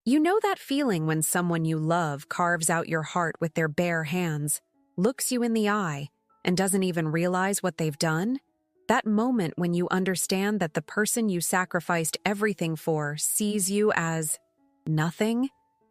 You know that feeling when someone you love carves out your heart with their bare hands, looks you in the eye, and doesn't even realize what they've done? That moment when you understand that the person you sacrificed everything for sees you as nothing?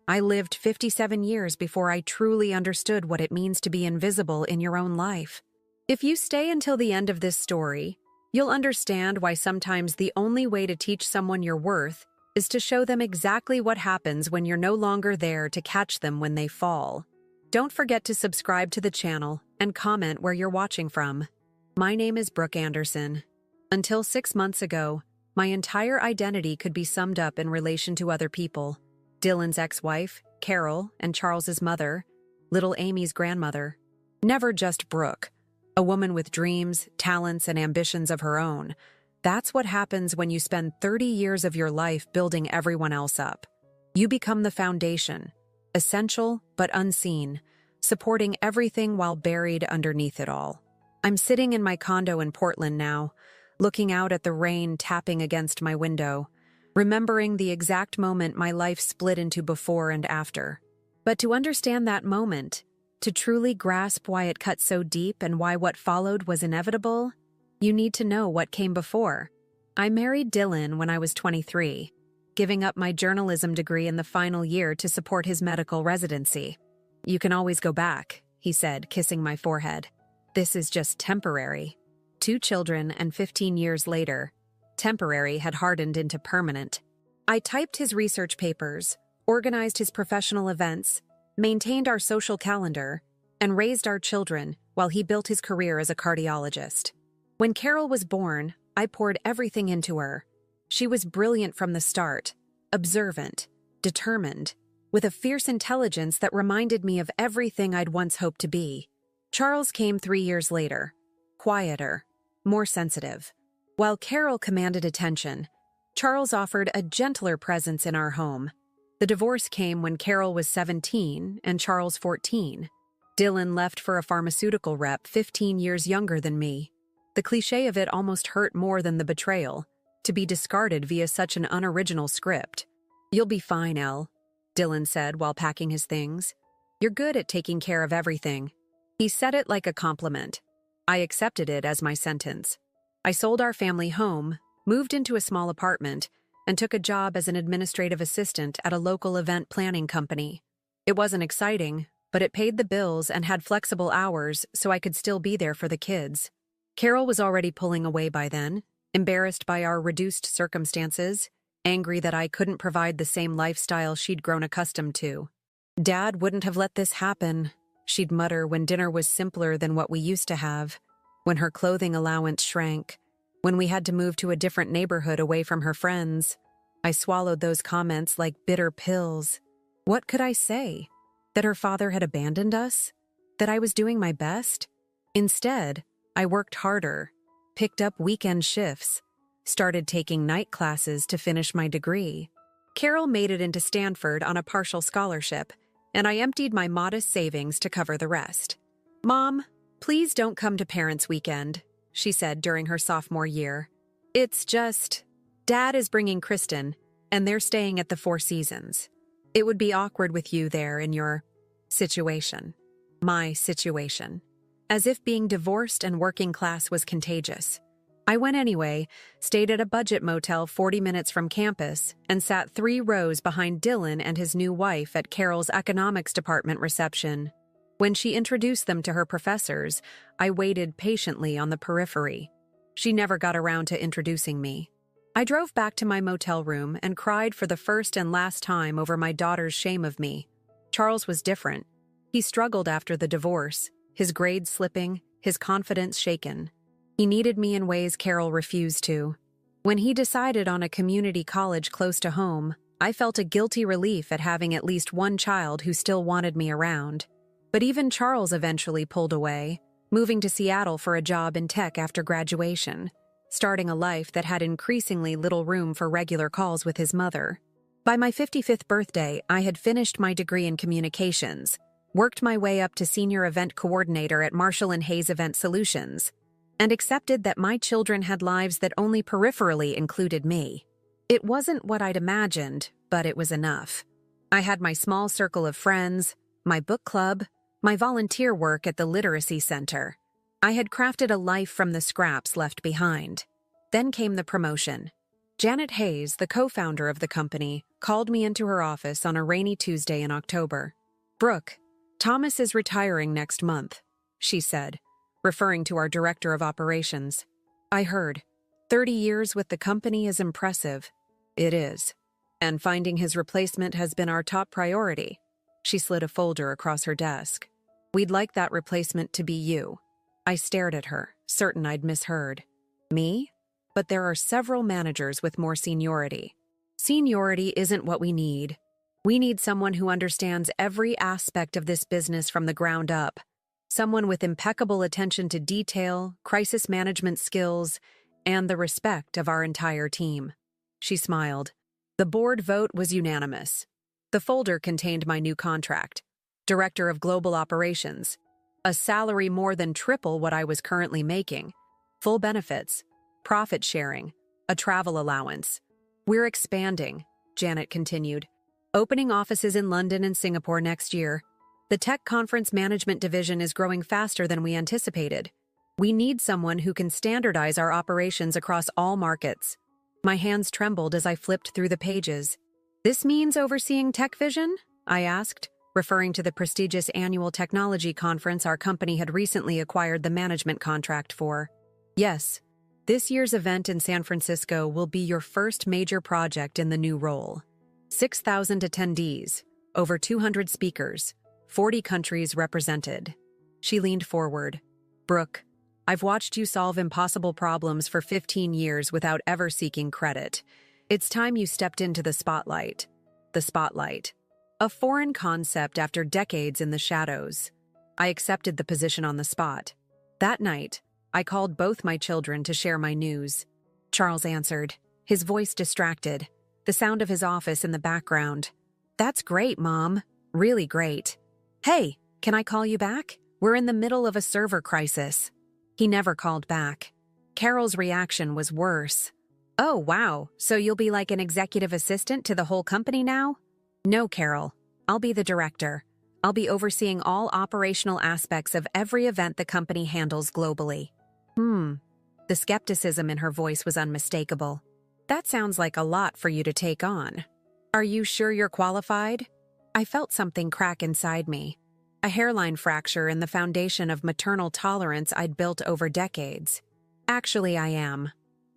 I lived 57 years before I truly understood what it means to be invisible in your own life. If you stay until the end of this story, you'll understand why sometimes the only way to teach someone your worth is to show them exactly what happens when you're no longer there to catch them when they fall. Don't forget to subscribe to the channel and comment where you're watching from. My name is Brooke Anderson. Until 6 months ago, my entire identity could be summed up in relation to other people. Dylan's ex-wife, Carol, and Charles's mother, little Amy's grandmother. Never just Brooke, a woman with dreams, talents, and ambitions of her own. That's what happens when you spend 30 years of your life building everyone else up. You become the foundation, essential but unseen, supporting everything while buried underneath it all. I'm sitting in my condo in Portland now, looking out at the rain tapping against my window, remembering the exact moment my life split into before and after. But to understand that moment, to truly grasp why it cut so deep and why what followed was inevitable, you need to know what came before. I married Dylan when I was 23, giving up my journalism degree in the final year to support his medical residency. "You can always go back," he said, kissing my forehead. "This is just temporary." 2 children and 15 years later, temporary had hardened into permanent. I typed his research papers, organized his professional events, maintained our social calendar, and raised our children while he built his career as a cardiologist. When Carol was born, I poured everything into her. She was brilliant from the start, observant, determined, with a fierce intelligence that reminded me of everything I'd once hoped to be. Charles came 3 years later, quieter, more sensitive. While Carol commanded attention, Charles offered a gentler presence in our home. The divorce came when Carol was 17 and Charles 14. Dylan left for a pharmaceutical rep 15 years younger than me. The cliché of it almost hurt more than the betrayal, to be discarded via such an unoriginal script. "You'll be fine, Elle," Dylan said while packing his things. "You're good at taking care of everything." He said it like a compliment. I accepted it as my sentence. I sold our family home, moved into a small apartment, and took a job as an administrative assistant at a local event planning company. It wasn't exciting, but it paid the bills and had flexible hours so I could still be there for the kids. Carol was already pulling away by then, embarrassed by our reduced circumstances, angry that I couldn't provide the same lifestyle she'd grown accustomed to. "Dad wouldn't have let this happen," she'd mutter when dinner was simpler than what we used to have, when her clothing allowance shrank, when we had to move to a different neighborhood away from her friends. I swallowed those comments like bitter pills. What could I say? That her father had abandoned us? That I was doing my best? Instead, I worked harder, picked up weekend shifts, started taking night classes to finish my degree. Carol made it into Stanford on a partial scholarship, and I emptied my modest savings to cover the rest. "Mom, please don't come to Parents' Weekend," she said during her sophomore year. "It's just, Dad is bringing Kristen, and they're staying at the Four Seasons. It would be awkward with you there in your situation." My situation. As if being divorced and working class was contagious. I went anyway, stayed at a budget motel 40 minutes from campus, and sat 3 rows behind Dylan and his new wife at Carol's economics department reception. When she introduced them to her professors, I waited patiently on the periphery. She never got around to introducing me. I drove back to my motel room and cried for the first and last time over my daughter's shame of me. Charles was different. He struggled after the divorce, his grades slipping, his confidence shaken. He needed me in ways Carol refused to. When he decided on a community college close to home, I felt a guilty relief at having at least one child who still wanted me around. But even Charles eventually pulled away, moving to Seattle for a job in tech after graduation, starting a life that had increasingly little room for regular calls with his mother. By my 55th birthday, I had finished my degree in communications, worked my way up to senior event coordinator at Marshall and Hayes Event Solutions, and accepted that my children had lives that only peripherally included me. It wasn't what I'd imagined, but it was enough. I had my small circle of friends, my book club, my volunteer work at the literacy center. I had crafted a life from the scraps left behind. Then came the promotion. Janet Hayes, the co-founder of the company, called me into her office on a rainy Tuesday in October. "Brooke, Thomas is retiring next month," she said, referring to our director of operations. I heard, 30 years with the company is impressive. It is. And finding his replacement has been our top priority. She slid a folder across her desk. We'd like that replacement to be you. I stared at her, certain I'd misheard. Me? But there are several managers with more seniority. Seniority isn't what we need. We need someone who understands every aspect of this business from the ground up. Someone with impeccable attention to detail, crisis management skills, and the respect of our entire team. She smiled. The board vote was unanimous. The folder contained my new contract. Director of Global Operations. A salary more than triple what I was currently making. Full benefits. Profit sharing. A travel allowance. We're expanding, Janet continued. Opening offices in London and Singapore next year. The Tech Conference Management Division is growing faster than we anticipated. We need someone who can standardize our operations across all markets. My hands trembled as I flipped through the pages. This means overseeing Tech Vision? I asked, referring to the prestigious annual technology conference our company had recently acquired the management contract for. Yes, this year's event in San Francisco will be your first major project in the new role. 6,000 attendees, over 200 speakers, 40 countries represented. She leaned forward. Brooke, I've watched you solve impossible problems for 15 years without ever seeking credit. It's time you stepped into the spotlight. The spotlight. A foreign concept after decades in the shadows. I accepted the position on the spot. That night, I called both my children to share my news. Charles answered, his voice distracted, the sound of his office in the background. That's great, Mom. Really great. Hey, can I call you back? We're in the middle of a server crisis. He never called back. Carol's reaction was worse. Oh, wow, so you'll be like an executive assistant to the whole company now? No, Carol. I'll be the director. I'll be overseeing all operational aspects of every event the company handles globally. The skepticism in her voice was unmistakable. That sounds like a lot for you to take on. Are you sure you're qualified? I felt something crack inside me. A hairline fracture in the foundation of maternal tolerance I'd built over decades. Actually, I am,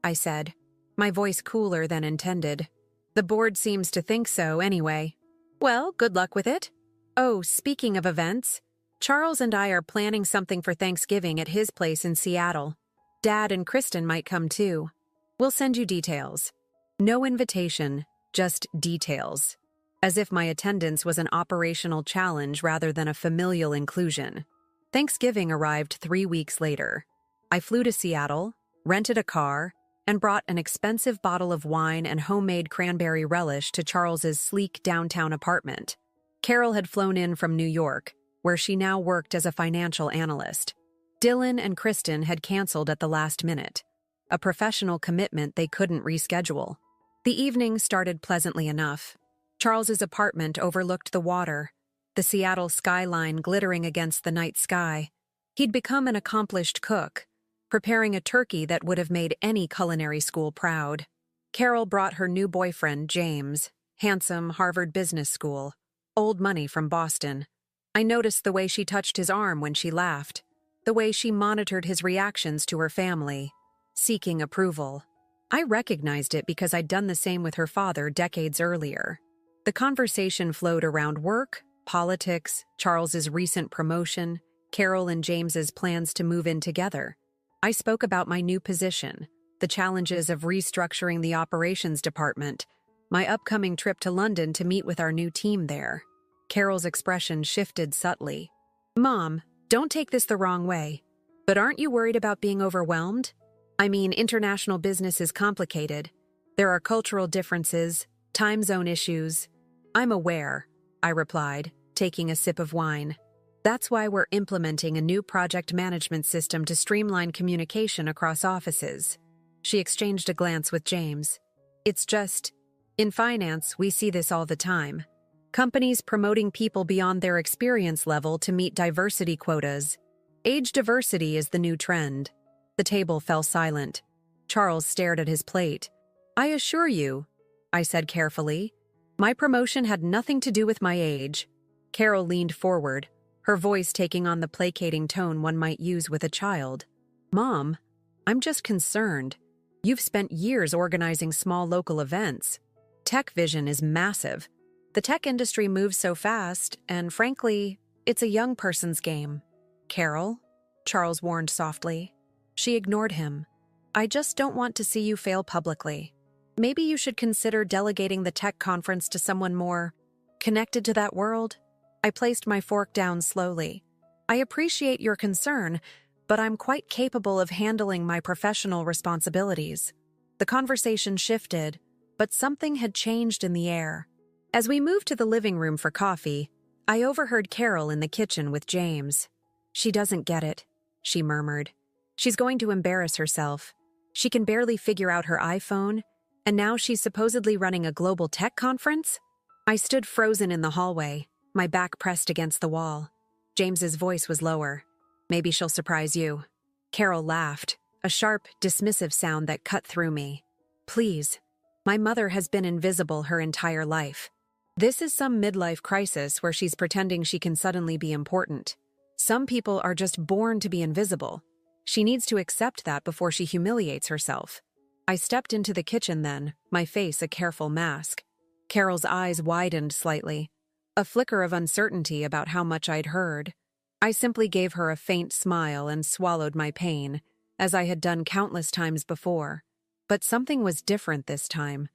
I said, my voice cooler than intended. The board seems to think so anyway. Well, good luck with it. Oh, speaking of events, Charles and I are planning something for Thanksgiving at his place in Seattle. Dad and Kristen might come too. We'll send you details. No invitation, just details. As if my attendance was an operational challenge rather than a familial inclusion. Thanksgiving arrived 3 weeks later. I flew to Seattle, rented a car, and brought an expensive bottle of wine and homemade cranberry relish to Charles's sleek downtown apartment. Carol had flown in from New York, where she now worked as a financial analyst. Dylan and Kristen had canceled at the last minute, a professional commitment they couldn't reschedule. The evening started pleasantly enough. Charles's apartment overlooked the water, the Seattle skyline glittering against the night sky. He'd become an accomplished cook, preparing a turkey that would have made any culinary school proud. Carol brought her new boyfriend, James, handsome Harvard Business School, old money from Boston. I noticed the way she touched his arm when she laughed, the way she monitored his reactions to her family, seeking approval. I recognized it because I'd done the same with her father decades earlier. The conversation flowed around work, politics, Charles's recent promotion, Carol and James's plans to move in together. I spoke about my new position, the challenges of restructuring the operations department, my upcoming trip to London to meet with our new team there. Carol's expression shifted subtly. Mom, don't take this the wrong way, but aren't you worried about being overwhelmed? I mean, international business is complicated. There are cultural differences, time zone issues. I'm aware, I replied, taking a sip of wine. That's why we're implementing a new project management system to streamline communication across offices. She exchanged a glance with James. It's just, in finance, we see this all the time. Companies promoting people beyond their experience level to meet diversity quotas. Age diversity is the new trend. The table fell silent. Charles stared at his plate. "I assure you," I said carefully, "my promotion had nothing to do with my age." Carol leaned forward, her voice taking on the placating tone one might use with a child. "Mom, I'm just concerned. You've spent years organizing small local events. Tech vision is massive. The tech industry moves so fast, and frankly, it's a young person's game." "Carol," Charles warned softly. She ignored him. "I just don't want to see you fail publicly. Maybe you should consider delegating the tech conference to someone more connected to that world." I placed my fork down slowly. "I appreciate your concern, but I'm quite capable of handling my professional responsibilities." The conversation shifted, but something had changed in the air. As we moved to the living room for coffee, I overheard Carol in the kitchen with James. "She doesn't get it," she murmured. "She's going to embarrass herself. She can barely figure out her iPhone, and now she's supposedly running a global tech conference?" I stood frozen in the hallway, my back pressed against the wall. James's voice was lower. "Maybe she'll surprise you." Carol laughed, a sharp, dismissive sound that cut through me. "Please. My mother has been invisible her entire life. This is some midlife crisis where she's pretending she can suddenly be important. Some people are just born to be invisible. She needs to accept that before she humiliates herself." I stepped into the kitchen then, my face a careful mask. Carol's eyes widened slightly, a flicker of uncertainty about how much I'd heard. I simply gave her a faint smile and swallowed my pain, as I had done countless times before. But something was different this time.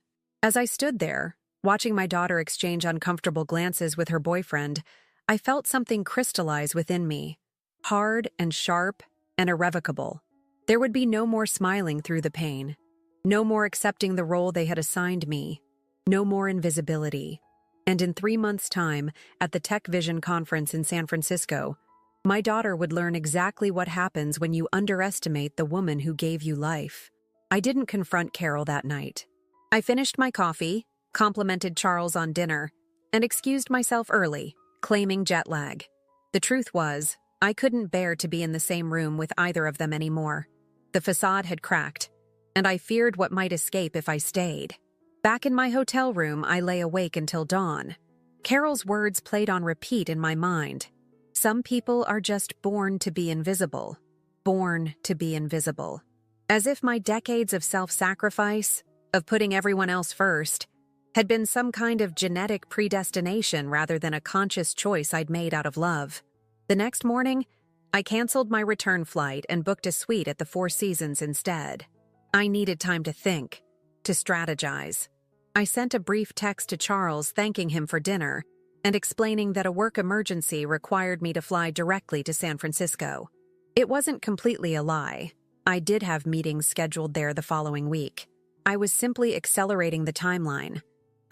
As I stood there, watching my daughter exchange uncomfortable glances with her boyfriend, I felt something crystallize within me, hard and sharp and irrevocable. There would be no more smiling through the pain, no more accepting the role they had assigned me, no more invisibility. And in 3 months' time, at the Tech Vision conference in San Francisco, my daughter would learn exactly what happens when you underestimate the woman who gave you life. I didn't confront Carol that night. I finished my coffee, complimented Charles on dinner, and excused myself early, claiming jet lag. The truth was, I couldn't bear to be in the same room with either of them anymore. The facade had cracked, and I feared what might escape if I stayed. Back in my hotel room, I lay awake until dawn. Carol's words played on repeat in my mind. Some people are just born to be invisible. Born to be invisible. As if my decades of self-sacrifice, of putting everyone else first, had been some kind of genetic predestination rather than a conscious choice I'd made out of love. The next morning, I canceled my return flight and booked a suite at the Four Seasons instead. I needed time to think, to strategize. I sent a brief text to Charles thanking him for dinner and explaining that a work emergency required me to fly directly to San Francisco. It wasn't completely a lie. I did have meetings scheduled there the following week. I was simply accelerating the timeline.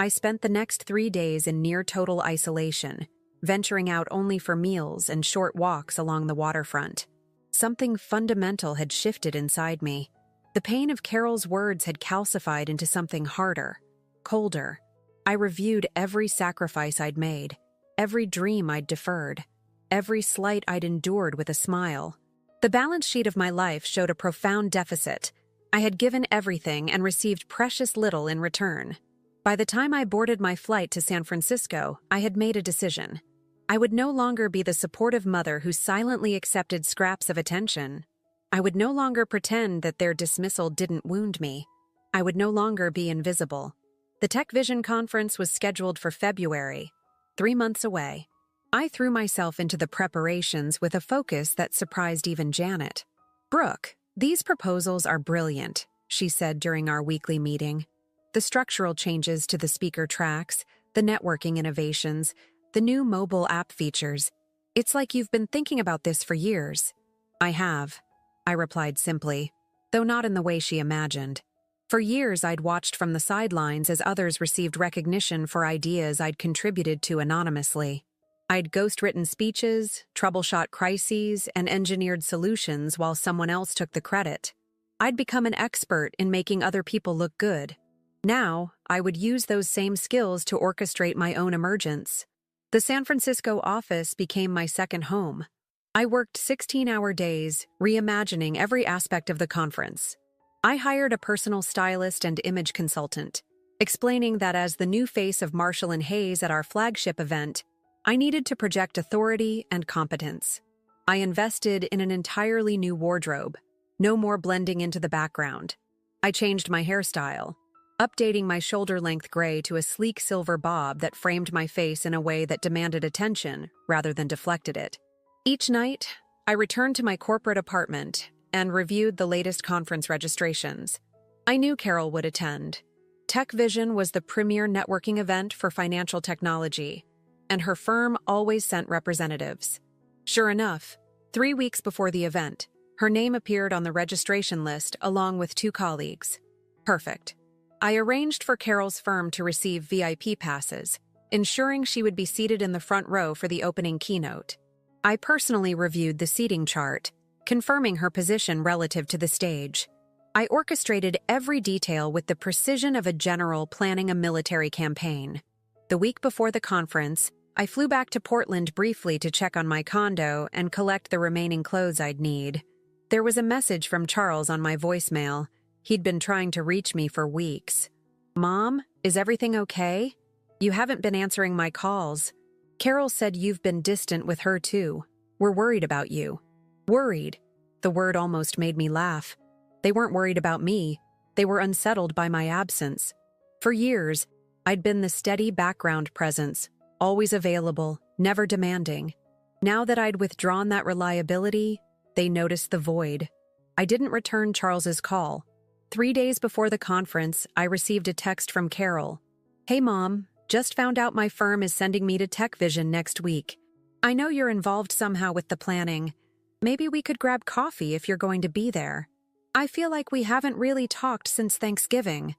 I spent the next 3 days in near total isolation, venturing out only for meals and short walks along the waterfront. Something fundamental had shifted inside me. The pain of Carol's words had calcified into something harder, colder. I reviewed every sacrifice I'd made, every dream I'd deferred, every slight I'd endured with a smile. The balance sheet of my life showed a profound deficit. I had given everything and received precious little in return. By the time I boarded my flight to San Francisco, I had made a decision. I would no longer be the supportive mother who silently accepted scraps of attention. I would no longer pretend that their dismissal didn't wound me. I would no longer be invisible. The Tech Vision conference was scheduled for February, 3 months away. I threw myself into the preparations with a focus that surprised even Janet. "Brooke, these proposals are brilliant," she said during our weekly meeting. "The structural changes to the speaker tracks, the networking innovations, the new mobile app features. It's like you've been thinking about this for years." "I have," I replied simply, though not in the way she imagined. For years, I'd watched from the sidelines as others received recognition for ideas I'd contributed to anonymously. I'd ghostwritten speeches, troubleshot crises, and engineered solutions while someone else took the credit. I'd become an expert in making other people look good. Now, I would use those same skills to orchestrate my own emergence. The San Francisco office became my second home. I worked 16-hour days, reimagining every aspect of the conference. I hired a personal stylist and image consultant, explaining that as the new face of Marshall and Hayes at our flagship event, I needed to project authority and competence. I invested in an entirely new wardrobe, no more blending into the background. I changed my hairstyle, updating my shoulder-length gray to a sleek silver bob that framed my face in a way that demanded attention rather than deflected it. Each night, I returned to my corporate apartment and reviewed the latest conference registrations. I knew Carol would attend. Tech Vision was the premier networking event for financial technology, and her firm always sent representatives. Sure enough, 3 weeks before the event, her name appeared on the registration list along with 2 colleagues. Perfect. I arranged for Carol's firm to receive VIP passes, ensuring she would be seated in the front row for the opening keynote. I personally reviewed the seating chart, confirming her position relative to the stage. I orchestrated every detail with the precision of a general planning a military campaign. The week before the conference, I flew back to Portland briefly to check on my condo and collect the remaining clothes I'd need. There was a message from Charles on my voicemail. He'd been trying to reach me for weeks. "Mom, is everything okay? You haven't been answering my calls. Carol said you've been distant with her too. We're worried about you." Worried. The word almost made me laugh. They weren't worried about me. They were unsettled by my absence. For years, I'd been the steady background presence, always available, never demanding. Now that I'd withdrawn that reliability, they noticed the void. I didn't return Charles's call. 3 days before the conference, I received a text from Carol. "Hey Mom, just found out my firm is sending me to Tech Vision next week. I know you're involved somehow with the planning. Maybe we could grab coffee if you're going to be there. I feel like we haven't really talked since Thanksgiving."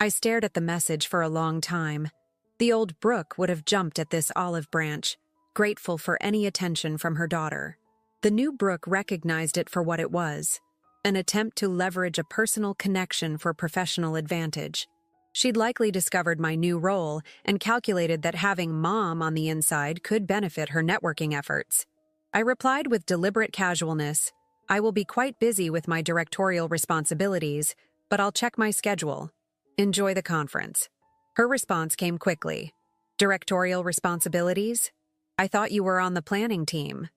I stared at the message for a long time. The old Brooke would have jumped at this olive branch, grateful for any attention from her daughter. The new Brooke recognized it for what it was, an attempt to leverage a personal connection for professional advantage. She'd likely discovered my new role and calculated that having Mom on the inside could benefit her networking efforts. I replied with deliberate casualness, "I will be quite busy with my directorial responsibilities, but I'll check my schedule. Enjoy the conference." Her response came quickly. "Directorial responsibilities? I thought you were on the planning team."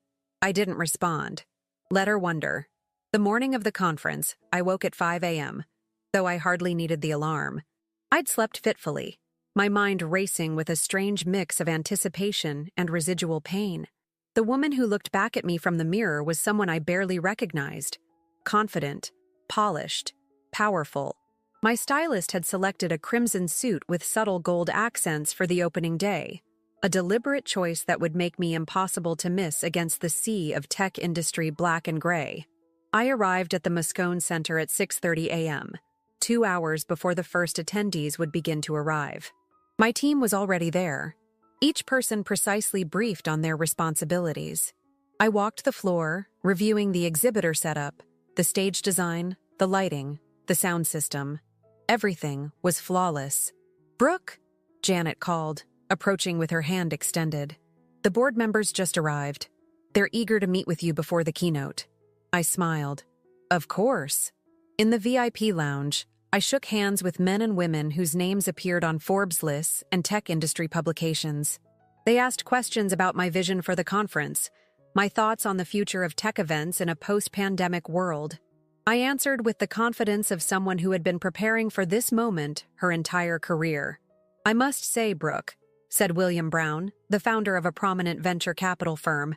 I didn't respond. Let her wonder. The morning of the conference, I woke at 5 a.m., though I hardly needed the alarm. I'd slept fitfully, my mind racing with a strange mix of anticipation and residual pain. The woman who looked back at me from the mirror was someone I barely recognized. Confident, polished, powerful. My stylist had selected a crimson suit with subtle gold accents for the opening day, a deliberate choice that would make me impossible to miss against the sea of tech industry black and gray. I arrived at the Moscone Center at 6:30 a.m., 2 hours before the first attendees would begin to arrive. My team was already there, each person precisely briefed on their responsibilities. I walked the floor, reviewing the exhibitor setup, the stage design, the lighting, the sound system. Everything was flawless. "Brooke," Janet called, approaching with her hand extended. "The board members just arrived. They're eager to meet with you before the keynote." I smiled. "Of course." In the VIP lounge, I shook hands with men and women whose names appeared on Forbes lists and tech industry publications. They asked questions about my vision for the conference, my thoughts on the future of tech events in a post-pandemic world. I answered with the confidence of someone who had been preparing for this moment her entire career. "I must say, Brooke," said William Brown, the founder of a prominent venture capital firm,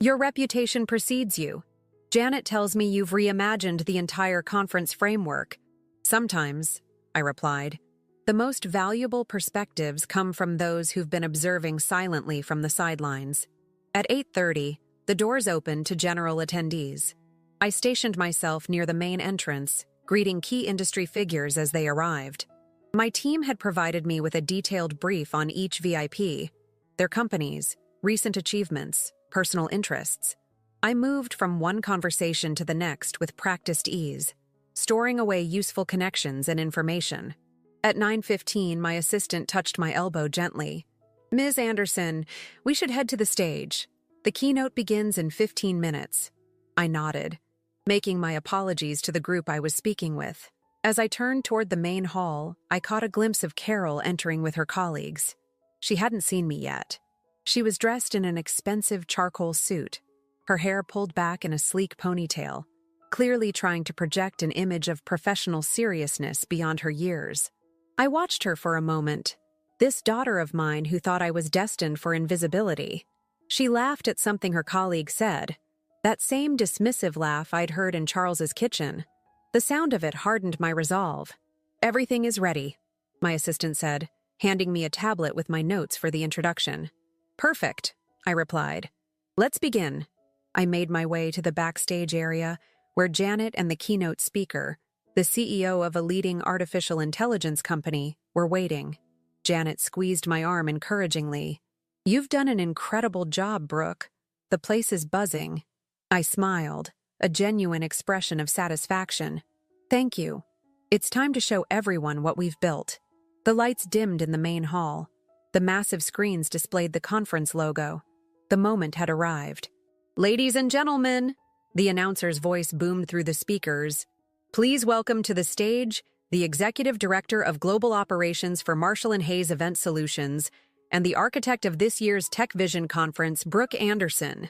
"your reputation precedes you. Janet tells me you've reimagined the entire conference framework." "Sometimes," I replied. "The most valuable perspectives come from those who've been observing silently from the sidelines." At 8:30, the doors opened to general attendees. I stationed myself near the main entrance, greeting key industry figures as they arrived. My team had provided me with a detailed brief on each VIP, their companies, recent achievements, personal interests. I moved from one conversation to the next with practiced ease, storing away useful connections and information. At 9:15, my assistant touched my elbow gently. "Ms. Anderson, we should head to the stage. The keynote begins in 15 minutes. I nodded, making my apologies to the group I was speaking with. As I turned toward the main hall, I caught a glimpse of Carol entering with her colleagues. She hadn't seen me yet. She was dressed in an expensive charcoal suit, her hair pulled back in a sleek ponytail, clearly trying to project an image of professional seriousness beyond her years. I watched her for a moment, this daughter of mine who thought I was destined for invisibility. She laughed at something her colleague said, that same dismissive laugh I'd heard in Charles's kitchen. The sound of it hardened my resolve. "Everything is ready," my assistant said, handing me a tablet with my notes for the introduction. "Perfect," I replied. "Let's begin." I made my way to the backstage area where Janet and the keynote speaker, the CEO of a leading artificial intelligence company, were waiting. Janet squeezed my arm encouragingly. "You've done an incredible job, Brooke. The place is buzzing." I smiled, a genuine expression of satisfaction. "Thank you. It's time to show everyone what we've built." The lights dimmed in the main hall. The massive screens displayed the conference logo. The moment had arrived. "Ladies and gentlemen," the announcer's voice boomed through the speakers, "please welcome to the stage the Executive Director of Global Operations for Marshall & Hayes Event Solutions and the architect of this year's Tech Vision Conference, Brooke Anderson."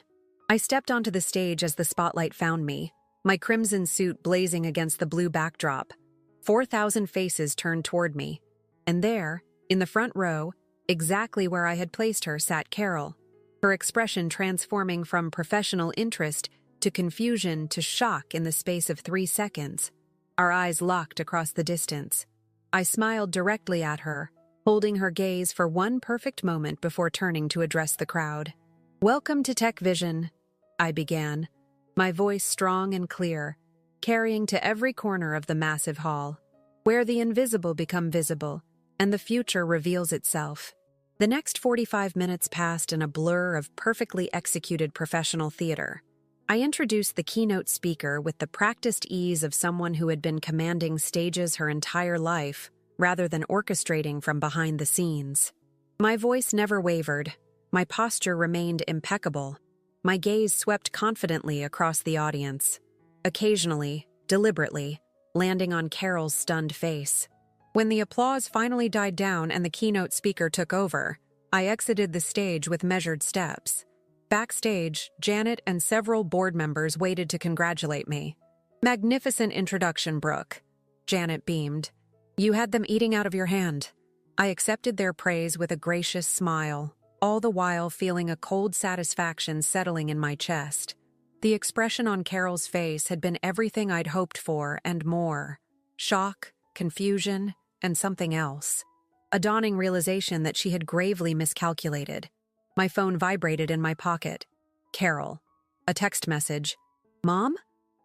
I stepped onto the stage as the spotlight found me, my crimson suit blazing against the blue backdrop. 4,000 faces turned toward me, and there, in the front row, exactly where I had placed her, sat Carol, her expression transforming from professional interest to confusion to shock in the space of 3 seconds. Our eyes locked across the distance. I smiled directly at her, holding her gaze for one perfect moment before turning to address the crowd. "Welcome to Tech Vision," I began, my voice strong and clear, carrying to every corner of the massive hall, where the invisible become visible and the future reveals itself. The next 45 minutes passed in a blur of perfectly executed professional theater. I introduced the keynote speaker with the practiced ease of someone who had been commanding stages her entire life, rather than orchestrating from behind the scenes. My voice never wavered. My posture remained impeccable. My gaze swept confidently across the audience, occasionally, deliberately, landing on Carol's stunned face. When the applause finally died down and the keynote speaker took over, I exited the stage with measured steps. Backstage, Janet and several board members waited to congratulate me. "Magnificent introduction, Brooke," Janet beamed. "You had them eating out of your hand." I accepted their praise with a gracious smile, all the while feeling a cold satisfaction settling in my chest. The expression on Carol's face had been everything I'd hoped for and more. Shock, confusion, and something else. A dawning realization that she had gravely miscalculated. My phone vibrated in my pocket. Carol. A text message. "Mom?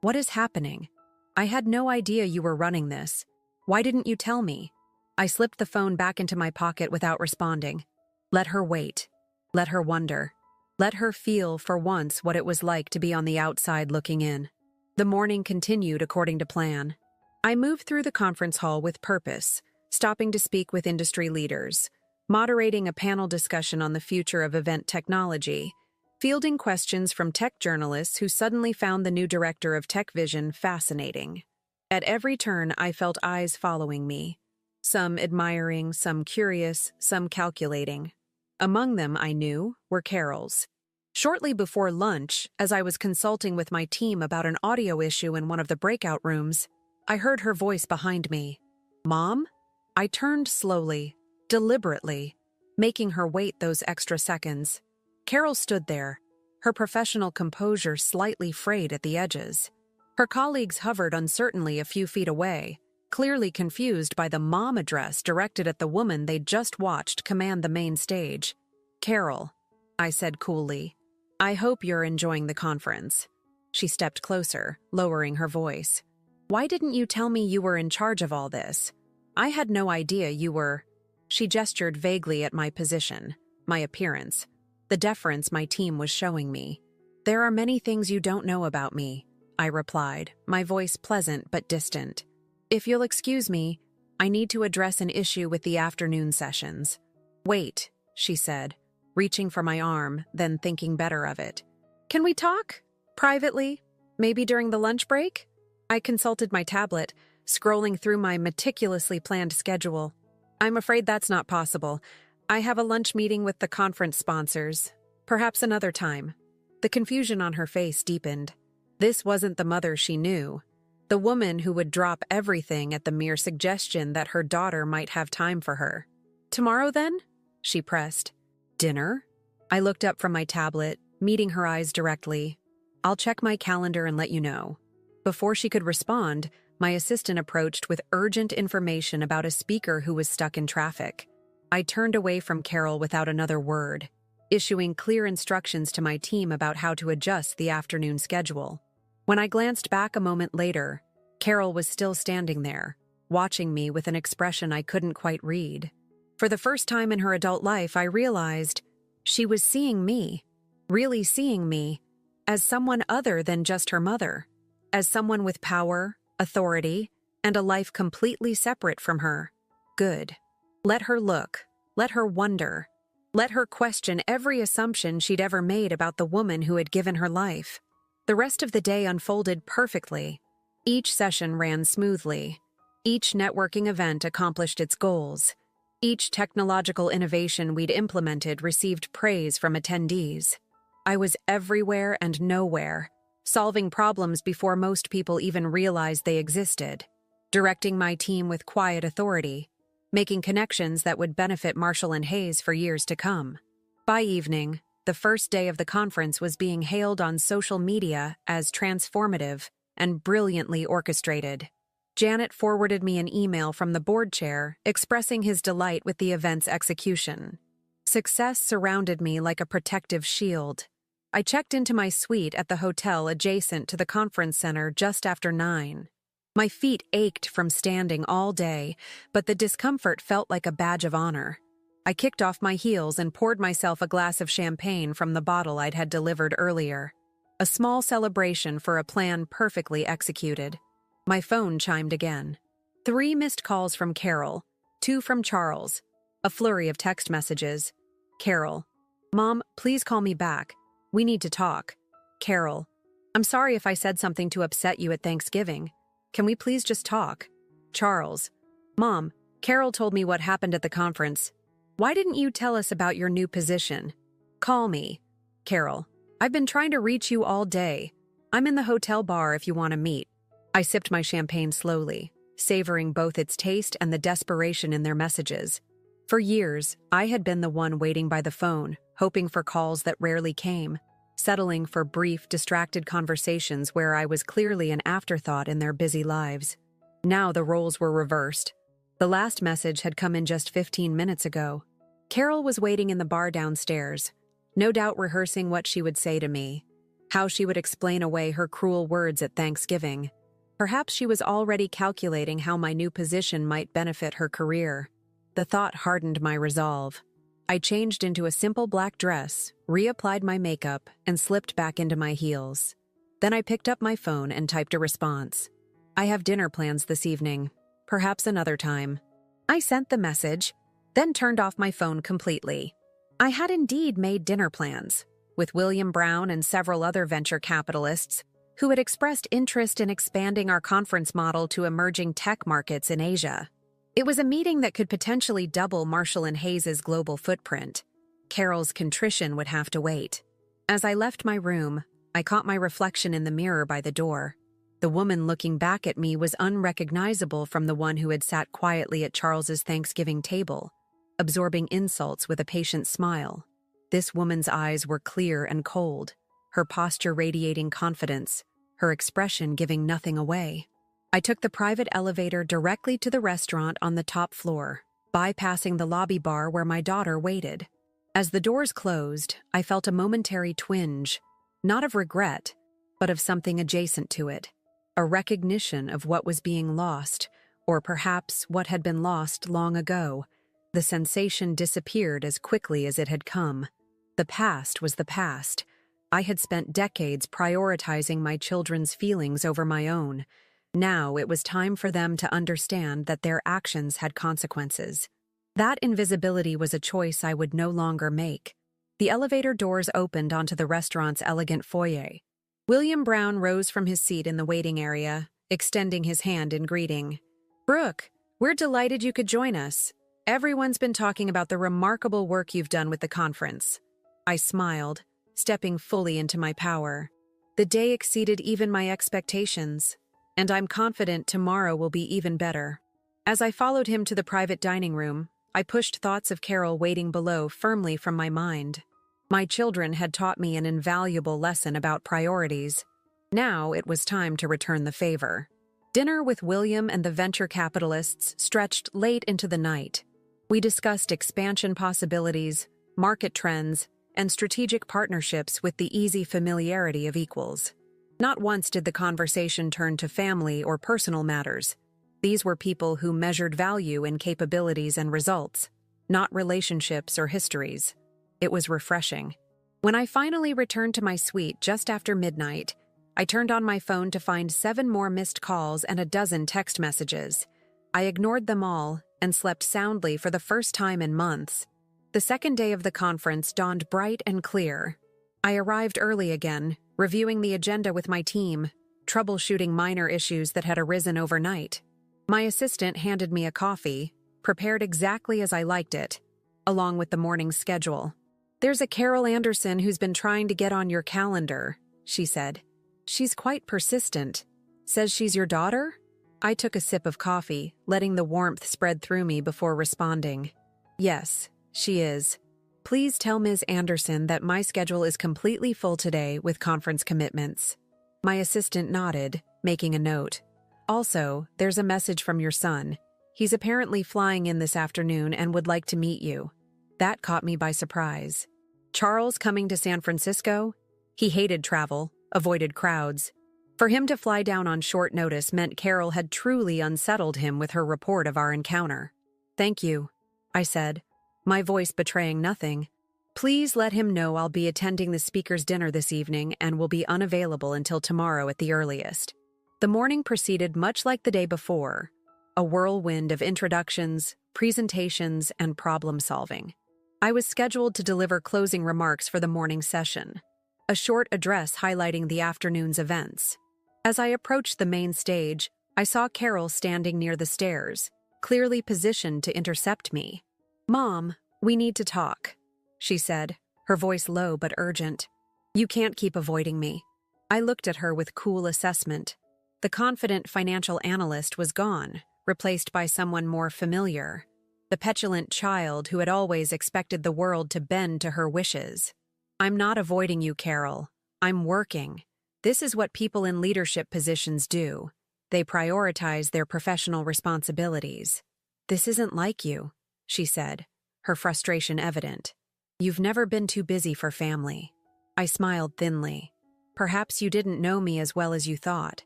What is happening? I had no idea you were running this. Why didn't you tell me?" I slipped the phone back into my pocket without responding. Let her wait. Let her wonder. Let her feel for once what it was like to be on the outside looking in. The morning continued according to plan. I moved through the conference hall with purpose, stopping to speak with industry leaders, moderating a panel discussion on the future of event technology, fielding questions from tech journalists who suddenly found the new director of Tech Vision fascinating. At every turn, I felt eyes following me, some admiring, some curious, some calculating. Among them, I knew, were Carol's. Shortly before lunch, as I was consulting with my team about an audio issue in one of the breakout rooms, I heard her voice behind me. "Mom?" I turned slowly, deliberately, making her wait those extra seconds. Carol stood there, her professional composure slightly frayed at the edges. Her colleagues hovered uncertainly a few feet away, clearly confused by the mom address directed at the woman they'd just watched command the main stage. "Carol," I said coolly, "I hope you're enjoying the conference." She stepped closer, lowering her voice. "Why didn't you tell me you were in charge of all this? I had no idea you were—" She gestured vaguely at my position, my appearance, the deference my team was showing me. "There are many things you don't know about me," I replied, my voice pleasant but distant. "If you'll excuse me, I need to address an issue with the afternoon sessions. Wait, she said, reaching for my arm, then thinking better of it. Can we talk? Privately? Maybe during the lunch break? I consulted my tablet, scrolling through my meticulously planned schedule. I'm afraid that's not possible. I have a lunch meeting with the conference sponsors. Perhaps another time. The confusion on her face deepened. This wasn't the mother she knew. The woman who would drop everything at the mere suggestion that her daughter might have time for her. Tomorrow then? She pressed. Dinner? I looked up from my tablet, meeting her eyes directly. I'll check my calendar and let you know. Before she could respond, my assistant approached with urgent information about a speaker who was stuck in traffic. I turned away from Carol without another word, issuing clear instructions to my team about how to adjust the afternoon schedule. When I glanced back a moment later, Carol was still standing there, watching me with an expression I couldn't quite read. For the first time in her adult life, I realized she was seeing me, really seeing me, as someone other than just her mother, as someone with power, authority, and a life completely separate from her. Good. Let her look. Let her wonder. Let her question every assumption she'd ever made about the woman who had given her life. The rest of the day unfolded perfectly. Each session ran smoothly. Each networking event accomplished its goals. Each technological innovation we'd implemented received praise from attendees. I was everywhere and nowhere, solving problems before most people even realized they existed, directing my team with quiet authority, making connections that would benefit Marshall and Hayes for years to come. By evening, the first day of the conference was being hailed on social media as transformative and brilliantly orchestrated. Janet forwarded me an email from the board chair expressing his delight with the event's execution. Success surrounded me like a protective shield. I checked into my suite at the hotel adjacent to the conference center just after 9. My feet ached from standing all day, but the discomfort felt like a badge of honor. I kicked off my heels and poured myself a glass of champagne from the bottle I'd had delivered earlier. A small celebration for a plan perfectly executed. My phone chimed again. 3 missed calls from Carol, 2 from Charles. A flurry of text messages. Carol. Mom, please call me back. We need to talk. Carol. I'm sorry if I said something to upset you at Thanksgiving. Can we please just talk? Charles. Mom, Carol told me what happened at the conference. Why didn't you tell us about your new position? Call me. Carol. I've been trying to reach you all day. I'm in the hotel bar if you want to meet. I sipped my champagne slowly, savoring both its taste and the desperation in their messages. For years, I had been the one waiting by the phone, hoping for calls that rarely came, settling for brief, distracted conversations where I was clearly an afterthought in their busy lives. Now the roles were reversed. The last message had come in just 15 minutes ago. Carol was waiting in the bar downstairs, no doubt rehearsing what she would say to me, how she would explain away her cruel words at Thanksgiving. Perhaps she was already calculating how my new position might benefit her career. The thought hardened my resolve. I changed into a simple black dress, reapplied my makeup, and slipped back into my heels. Then I picked up my phone and typed a response. I have dinner plans this evening. Perhaps another time. I sent the message, then turned off my phone completely. I had indeed made dinner plans, with William Brown and several other venture capitalists who had expressed interest in expanding our conference model to emerging tech markets in Asia. It was a meeting that could potentially double Marshall and Hayes' global footprint. Carol's contrition would have to wait. As I left my room, I caught my reflection in the mirror by the door. The woman looking back at me was unrecognizable from the one who had sat quietly at Charles's Thanksgiving table, absorbing insults with a patient smile. This woman's eyes were clear and cold, her posture radiating confidence, her expression giving nothing away. I took the private elevator directly to the restaurant on the top floor, bypassing the lobby bar where my daughter waited. As the doors closed, I felt a momentary twinge, not of regret, but of something adjacent to it, a recognition of what was being lost, or perhaps what had been lost long ago. The sensation disappeared as quickly as it had come. The past was the past. I had spent decades prioritizing my children's feelings over my own. Now it was time for them to understand that their actions had consequences. That invisibility was a choice I would no longer make. The elevator doors opened onto the restaurant's elegant foyer. William Brown rose from his seat in the waiting area, extending his hand in greeting. "Brooke, we're delighted you could join us. Everyone's been talking about the remarkable work you've done with the conference." I smiled, stepping fully into my power. The day exceeded even my expectations, and I'm confident tomorrow will be even better. As I followed him to the private dining room, I pushed thoughts of Carol waiting below firmly from my mind. My children had taught me an invaluable lesson about priorities. Now it was time to return the favor. Dinner with William and the venture capitalists stretched late into the night. We discussed expansion possibilities, market trends, and strategic partnerships with the easy familiarity of equals. Not once did the conversation turn to family or personal matters. These were people who measured value in capabilities and results, not relationships or histories. It was refreshing. When I finally returned to my suite just after midnight, I turned on my phone to find 7 more missed calls and a dozen text messages. I ignored them all and slept soundly for the first time in months. The second day of the conference dawned bright and clear. I arrived early again, reviewing the agenda with my team, troubleshooting minor issues that had arisen overnight. My assistant handed me a coffee, prepared exactly as I liked it, along with the morning's schedule. "There's a Carol Anderson who's been trying to get on your calendar," she said. "She's quite persistent. Says she's your daughter?" I took a sip of coffee, letting the warmth spread through me before responding. "Yes, she is. Please tell Ms. Anderson that my schedule is completely full today with conference commitments." My assistant nodded, making a note. "Also, there's a message from your son. He's apparently flying in this afternoon and would like to meet you." That caught me by surprise. Charles coming to San Francisco? He hated travel, avoided crowds. For him to fly down on short notice meant Carol had truly unsettled him with her report of our encounter. "Thank you," I said, my voice betraying nothing. "Please let him know I'll be attending the speaker's dinner this evening and will be unavailable until tomorrow at the earliest." The morning proceeded much like the day before, a whirlwind of introductions, presentations, and problem-solving. I was scheduled to deliver closing remarks for the morning session, a short address highlighting the afternoon's events. As I approached the main stage, I saw Carol standing near the stairs, clearly positioned to intercept me. "Mom, we need to talk," she said, her voice low but urgent. "You can't keep avoiding me." I looked at her with cool assessment. The confident financial analyst was gone, replaced by someone more familiar. The petulant child who had always expected the world to bend to her wishes. "I'm not avoiding you, Carol. I'm working. This is what people in leadership positions do. They prioritize their professional responsibilities." "This isn't like you," she said, her frustration evident. "You've never been too busy for family." I smiled thinly. "Perhaps you didn't know me as well as you thought."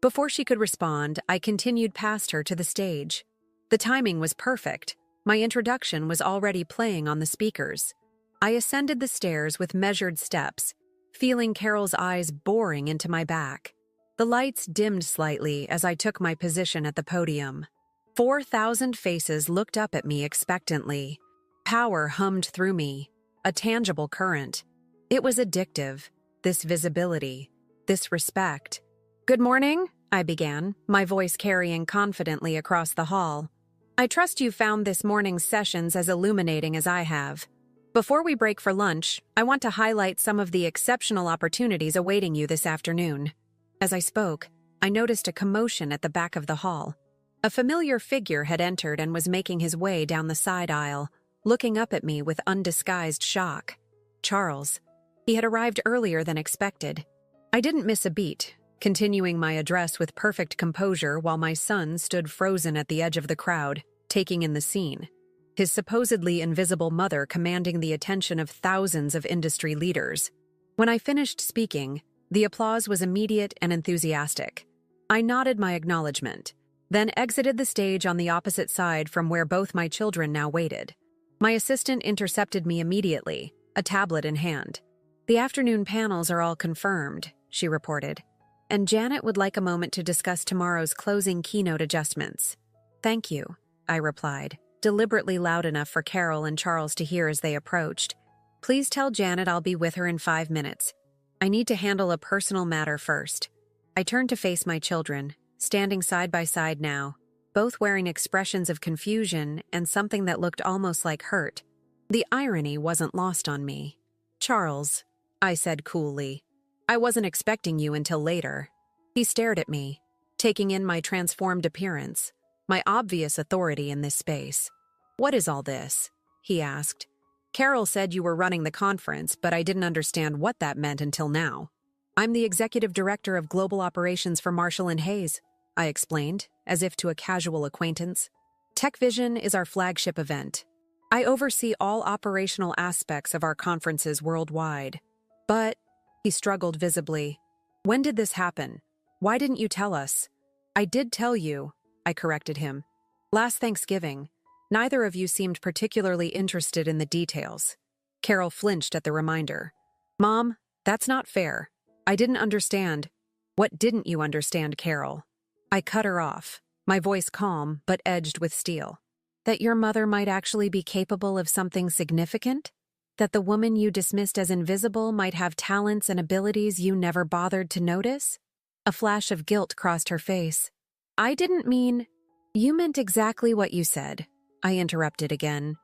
Before she could respond, I continued past her to the stage. The timing was perfect. My introduction was already playing on the speakers. I ascended the stairs with measured steps, feeling Carol's eyes boring into my back. The lights dimmed slightly as I took my position at the podium. 4,000 faces looked up at me expectantly. Power hummed through me, a tangible current. It was addictive, this visibility, this respect. "Good morning," I began, my voice carrying confidently across the hall. "I trust you found this morning's sessions as illuminating as I have. Before we break for lunch, I want to highlight some of the exceptional opportunities awaiting you this afternoon." As I spoke, I noticed a commotion at the back of the hall. A familiar figure had entered and was making his way down the side aisle, looking up at me with undisguised shock. Charles. He had arrived earlier than expected. I didn't miss a beat, continuing my address with perfect composure while my son stood frozen at the edge of the crowd, taking in the scene. His supposedly invisible mother commanding the attention of thousands of industry leaders. When I finished speaking, the applause was immediate and enthusiastic. I nodded my acknowledgement, then exited the stage on the opposite side from where both my children now waited. My assistant intercepted me immediately, a tablet in hand. "The afternoon panels are all confirmed," she reported. and Janet would like a moment to discuss tomorrow's closing keynote adjustments. Thank you, I replied, deliberately loud enough for Carol and Charles to hear as they approached. Please tell Janet I'll be with her in 5 minutes. I need to handle a personal matter first. I turned to face my children, standing side by side now, both wearing expressions of confusion and something that looked almost like hurt. The irony wasn't lost on me. Charles, I said coolly, I wasn't expecting you until later. He stared at me, taking in my transformed appearance, my obvious authority in this space. What is all this? He asked. Carol said you were running the conference, but I didn't understand what that meant until now. I'm the executive director of global operations for Marshall & Hayes, I explained, as if to a casual acquaintance. TechVision is our flagship event. I oversee all operational aspects of our conferences worldwide. But, he struggled visibly. When did this happen? Why didn't you tell us? I did tell you, I corrected him. Last Thanksgiving. Neither of you seemed particularly interested in the details. Carol flinched at the reminder. Mom, that's not fair. I didn't understand. What didn't you understand, Carol? I cut her off, my voice calm but edged with steel. That your mother might actually be capable of something significant? That the woman you dismissed as invisible might have talents and abilities you never bothered to notice? A flash of guilt crossed her face. I didn't mean... You meant exactly what you said, I interrupted again.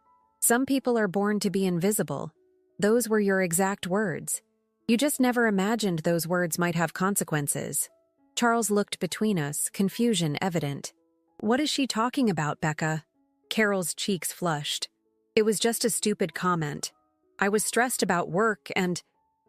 Some people are born to be invisible. Those were your exact words. You just never imagined those words might have consequences. Charles looked between us, confusion evident. What is she talking about, Becca? Carol's cheeks flushed. It was just a stupid comment. I was stressed about work and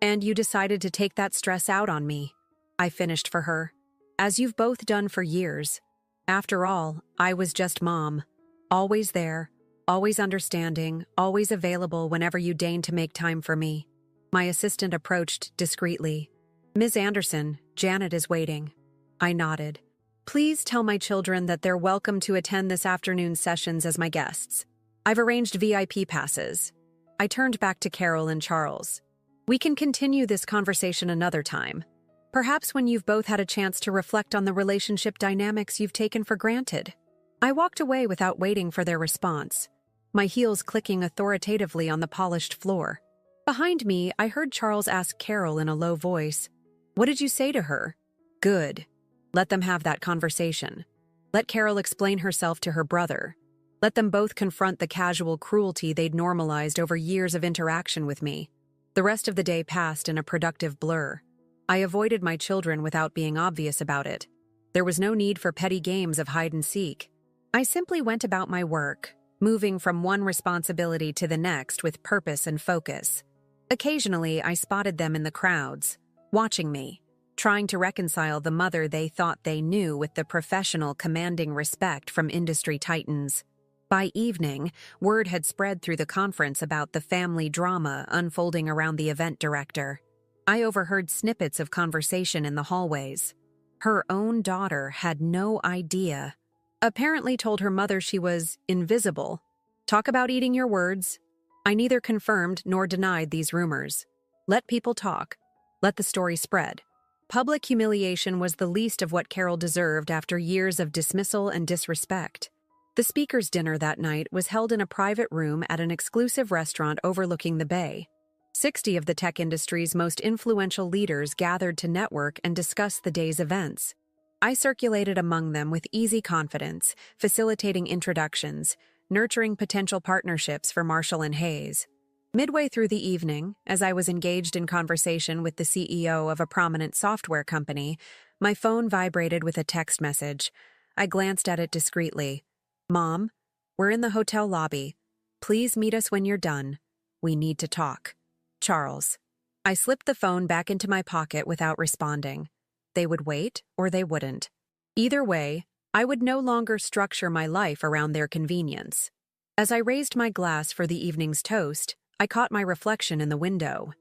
you decided to take that stress out on me. I finished for her. As you've both done for years. After all, I was just mom. Always there, always understanding, always available whenever you deigned to make time for me. My assistant approached discreetly. Ms. Anderson, Janet is waiting. I nodded. Please tell my children that they're welcome to attend this afternoon's sessions as my guests. I've arranged VIP passes. I turned back to Carol and Charles. We can continue this conversation another time. Perhaps when you've both had a chance to reflect on the relationship dynamics you've taken for granted. I walked away without waiting for their response, my heels clicking authoritatively on the polished floor. Behind me, I heard Charles ask Carol in a low voice, What did you say to her? Good. Let them have that conversation. Let Carol explain herself to her brother. Let them both confront the casual cruelty they'd normalized over years of interaction with me. The rest of the day passed in a productive blur. I avoided my children without being obvious about it. There was no need for petty games of hide and seek. I simply went about my work, moving from one responsibility to the next with purpose and focus. Occasionally, I spotted them in the crowds, watching me, trying to reconcile the mother they thought they knew with the professional commanding respect from industry titans. By evening, word had spread through the conference about the family drama unfolding around the event director. I overheard snippets of conversation in the hallways. Her own daughter had no idea. Apparently told her mother she was invisible. Talk about eating your words. I neither confirmed nor denied these rumors. Let people talk. Let the story spread. Public humiliation was the least of what Carol deserved after years of dismissal and disrespect. The speaker's dinner that night was held in a private room at an exclusive restaurant overlooking the bay. 60 of the tech industry's most influential leaders gathered to network and discuss the day's events. I circulated among them with easy confidence, facilitating introductions, nurturing potential partnerships for Marshall & Hayes. Midway through the evening, as I was engaged in conversation with the CEO of a prominent software company, my phone vibrated with a text message. I glanced at it discreetly. Mom, we're in the hotel lobby. Please meet us when you're done. We need to talk. Charles. I slipped the phone back into my pocket without responding. They would wait or they wouldn't. Either way, I would no longer structure my life around their convenience. As I raised my glass for the evening's toast, I caught my reflection in the window.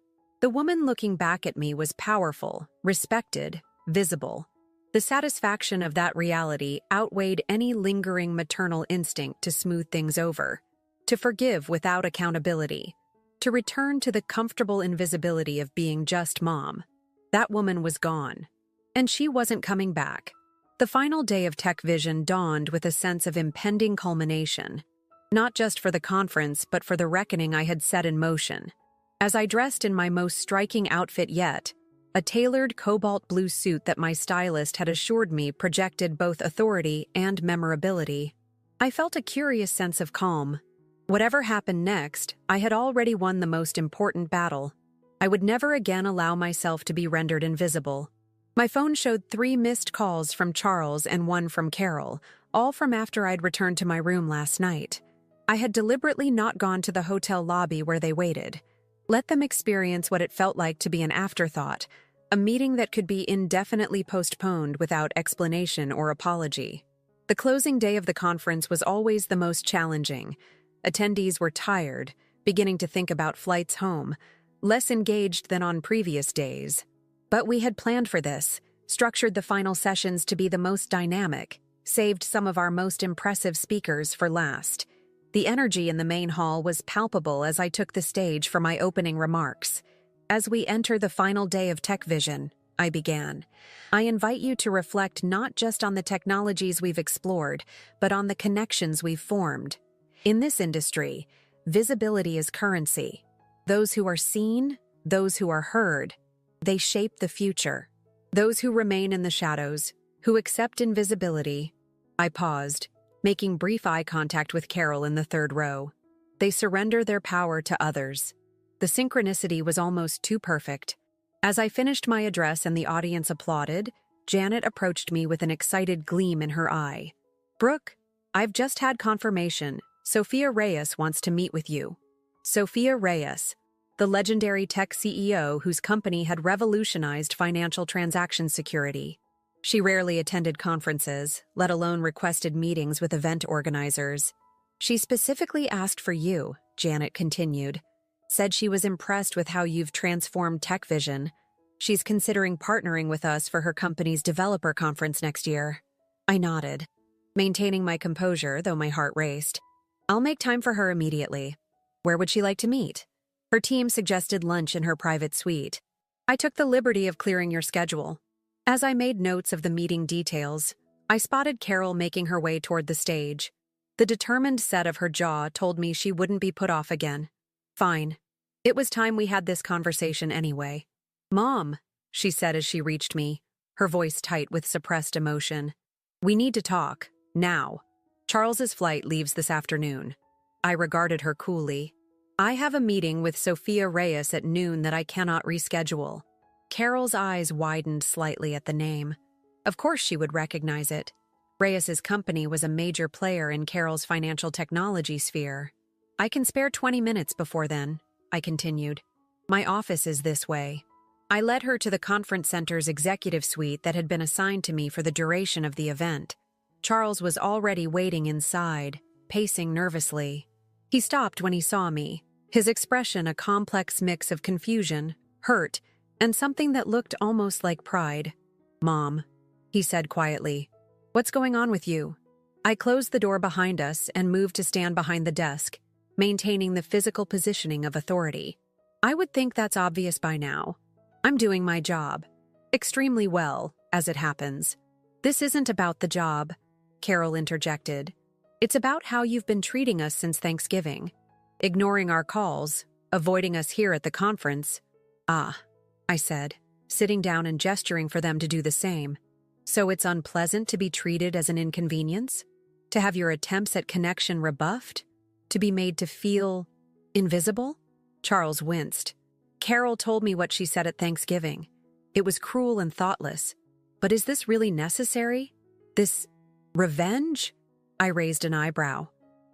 The woman looking back at me was powerful, respected, visible. The satisfaction of that reality outweighed any lingering maternal instinct to smooth things over, to forgive without accountability, to return to the comfortable invisibility of being just mom. That woman was gone. And she wasn't coming back. The final day of Tech Vision dawned with a sense of impending culmination, not just for the conference, but for the reckoning I had set in motion. As I dressed in my most striking outfit yet, a tailored cobalt blue suit that my stylist had assured me projected both authority and memorability, I felt a curious sense of calm. Whatever happened next, I had already won the most important battle. I would never again allow myself to be rendered invisible. My phone showed 3 missed calls from Charles and 1 from Carol, all from after I'd returned to my room last night. I had deliberately not gone to the hotel lobby where they waited. Let them experience what it felt like to be an afterthought, a meeting that could be indefinitely postponed without explanation or apology. The closing day of the conference was always the most challenging. Attendees were tired, beginning to think about flights home, less engaged than on previous days. But we had planned for this, structured the final sessions to be the most dynamic, saved some of our most impressive speakers for last. The energy in the main hall was palpable as I took the stage for my opening remarks. As we enter the final day of Tech Vision, I began, I invite you to reflect not just on the technologies we've explored, but on the connections we've formed. In this industry, visibility is currency. Those who are seen, those who are heard, they shape the future. Those who remain in the shadows, who accept invisibility. I paused, making brief eye contact with Carol in the 3rd row. They surrender their power to others. The synchronicity was almost too perfect. As I finished my address and the audience applauded, Janet approached me with an excited gleam in her eye. "Brooke, I've just had confirmation. Sophia Reyes wants to meet with you." Sophia Reyes, the legendary tech CEO whose company had revolutionized financial transaction security. She rarely attended conferences, let alone requested meetings with event organizers. "She specifically asked for you," Janet continued. "Said she was impressed with how you've transformed Tech Vision. She's considering partnering with us for her company's developer conference next year." I nodded, maintaining my composure, though my heart raced. "I'll make time for her immediately. Where would she like to meet?" Her team suggested lunch in her private suite. "I took the liberty of clearing your schedule." As I made notes of the meeting details, I spotted Carol making her way toward the stage. The determined set of her jaw told me she wouldn't be put off again. Fine. It was time we had this conversation anyway. "Mom," she said as she reached me, her voice tight with suppressed emotion. "We need to talk, now. Charles's flight leaves this afternoon." I regarded her coolly. "I have a meeting with Sophia Reyes at noon that I cannot reschedule." Carol's eyes widened slightly at the name. Of course she would recognize it. Reyes's company was a major player in Carol's financial technology sphere. "I can spare 20 minutes before then," I continued. "My office is this way." I led her to the conference center's executive suite that had been assigned to me for the duration of the event. Charles was already waiting inside, pacing nervously. He stopped when he saw me, his expression a complex mix of confusion, hurt, and something that looked almost like pride. "Mom," he said quietly, "what's going on with you?" I closed the door behind us and moved to stand behind the desk, maintaining the physical positioning of authority. I would think that's obvious by now. I'm doing my job. Extremely well, as it happens. "This isn't about the job," Carol interjected. "It's about how you've been treating us since Thanksgiving. Ignoring our calls, avoiding us here at the conference." "Ah," I said, sitting down and gesturing for them to do the same. "So it's unpleasant to be treated as an inconvenience? To have your attempts at connection rebuffed? To be made to feel invisible?" Charles winced. "Carol told me what she said at Thanksgiving. It was cruel and thoughtless. But is this really necessary? This revenge?" I raised an eyebrow.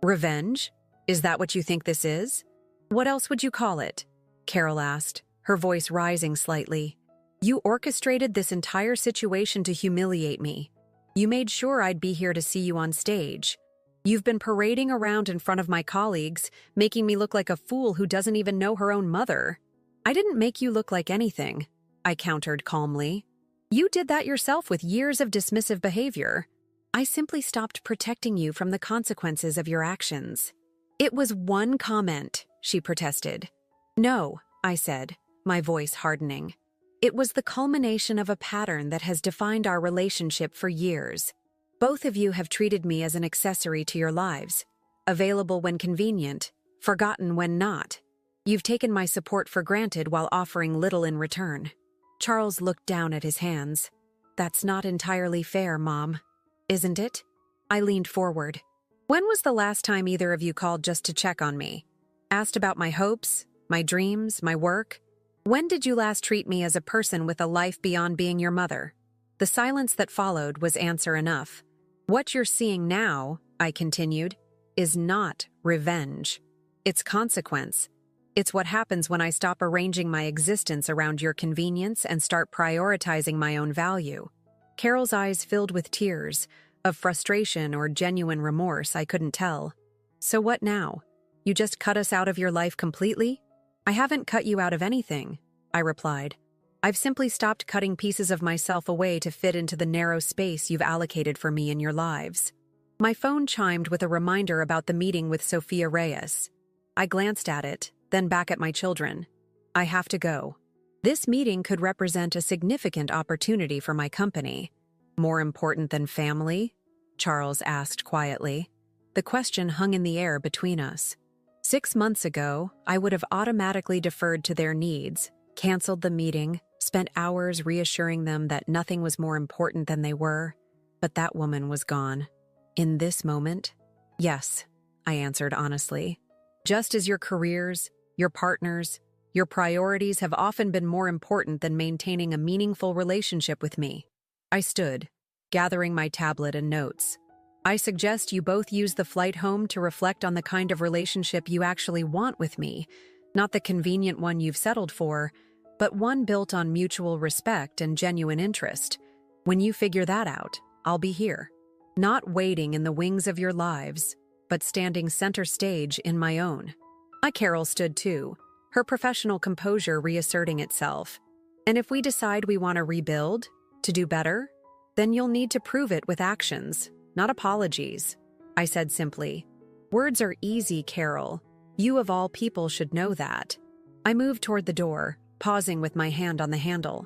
"Revenge? Is that what you think this is?" "What else would you call it?" Carol asked, her voice rising slightly. "You orchestrated this entire situation to humiliate me. You made sure I'd be here to see you on stage. You've been parading around in front of my colleagues, making me look like a fool who doesn't even know her own mother." "I didn't make you look like anything," I countered calmly. "You did that yourself with years of dismissive behavior. I simply stopped protecting you from the consequences of your actions." "It was one comment," she protested. "No," I said, my voice hardening. It was the culmination of a pattern that has defined our relationship for years. Both of you have treated me as an accessory to your lives, available when convenient, forgotten when not. You've taken my support for granted while offering little in return. Charles looked down at his hands. That's not entirely fair, Mom. Isn't it? I leaned forward. When was the last time either of you called just to check on me? Asked about my hopes, my dreams, my work? When did you last treat me as a person with a life beyond being your mother? The silence that followed was answer enough. What you're seeing now, I continued, is not revenge. It's consequence. It's what happens when I stop arranging my existence around your convenience and start prioritizing my own value. Carol's eyes filled with tears, of frustration or genuine remorse, I couldn't tell. So what now? You just cut us out of your life completely? I haven't cut you out of anything, I replied. I've simply stopped cutting pieces of myself away to fit into the narrow space you've allocated for me in your lives. My phone chimed with a reminder about the meeting with Sophia Reyes. I glanced at it, then back at my children. I have to go. This meeting could represent a significant opportunity for my company. More important than family? Charles asked quietly. The question hung in the air between us. 6 months ago, I would have automatically deferred to their needs, canceled the meeting, spent hours reassuring them that nothing was more important than they were, but that woman was gone. In this moment, yes, I answered honestly. Just as your careers, your partners, your priorities have often been more important than maintaining a meaningful relationship with me. I stood, gathering my tablet and notes. I suggest you both use the flight home to reflect on the kind of relationship you actually want with me, not the convenient one you've settled for, but one built on mutual respect and genuine interest. When you figure that out, I'll be here. Not waiting in the wings of your lives, but standing center stage in my own. Carol stood too, her professional composure reasserting itself. And if we decide we want to rebuild, to do better, then you'll need to prove it with actions, not apologies, I said simply. Words are easy, Carol. You of all people should know that. I moved toward the door, pausing with my hand on the handle.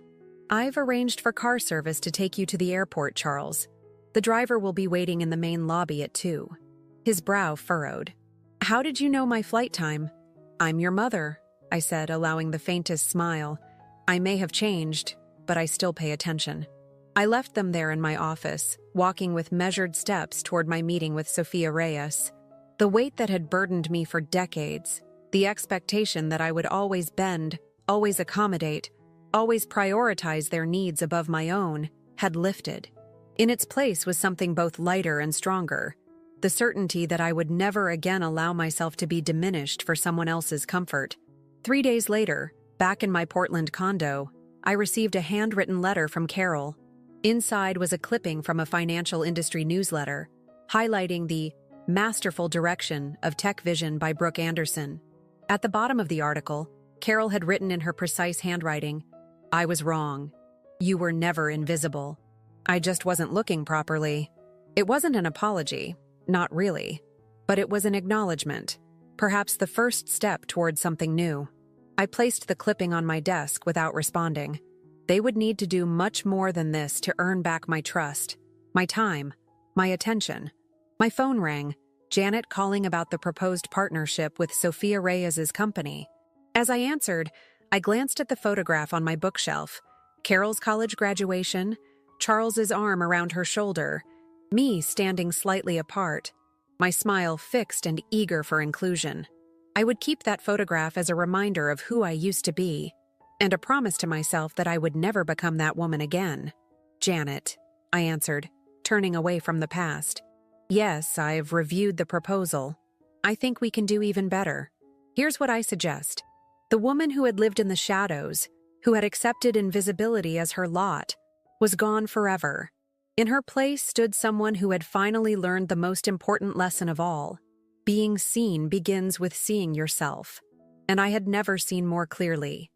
I've arranged for car service to take you to the airport, Charles. The driver will be waiting in the main lobby at 2. His brow furrowed. How did you know my flight time? I'm your mother, I said, allowing the faintest smile. I may have changed, but I still pay attention. I left them there in my office, walking with measured steps toward my meeting with Sophia Reyes. The weight that had burdened me for decades, the expectation that I would always bend, always accommodate, always prioritize their needs above my own, had lifted. In its place was something both lighter and stronger, the certainty that I would never again allow myself to be diminished for someone else's comfort. 3 days later, back in my Portland condo, I received a handwritten letter from Carol. Inside was a clipping from a financial industry newsletter, highlighting the masterful direction of Tech Vision by Brooke Anderson. At the bottom of the article, Carol had written in her precise handwriting, I was wrong. You were never invisible. I just wasn't looking properly. It wasn't an apology, not really, but it was an acknowledgement, perhaps the first step toward something new. I placed the clipping on my desk without responding. They would need to do much more than this to earn back my trust, my time, my attention. My phone rang, Janet calling about the proposed partnership with Sophia Reyes's company. As I answered, I glanced at the photograph on my bookshelf. Carol's college graduation, Charles's arm around her shoulder, me standing slightly apart, my smile fixed and eager for inclusion. I would keep that photograph as a reminder of who I used to be, and a promise to myself that I would never become that woman again. Janet, I answered, turning away from the past. Yes, I've reviewed the proposal. I think we can do even better. Here's what I suggest. The woman who had lived in the shadows, who had accepted invisibility as her lot, was gone forever. In her place stood someone who had finally learned the most important lesson of all. Being seen begins with seeing yourself. And I had never seen more clearly.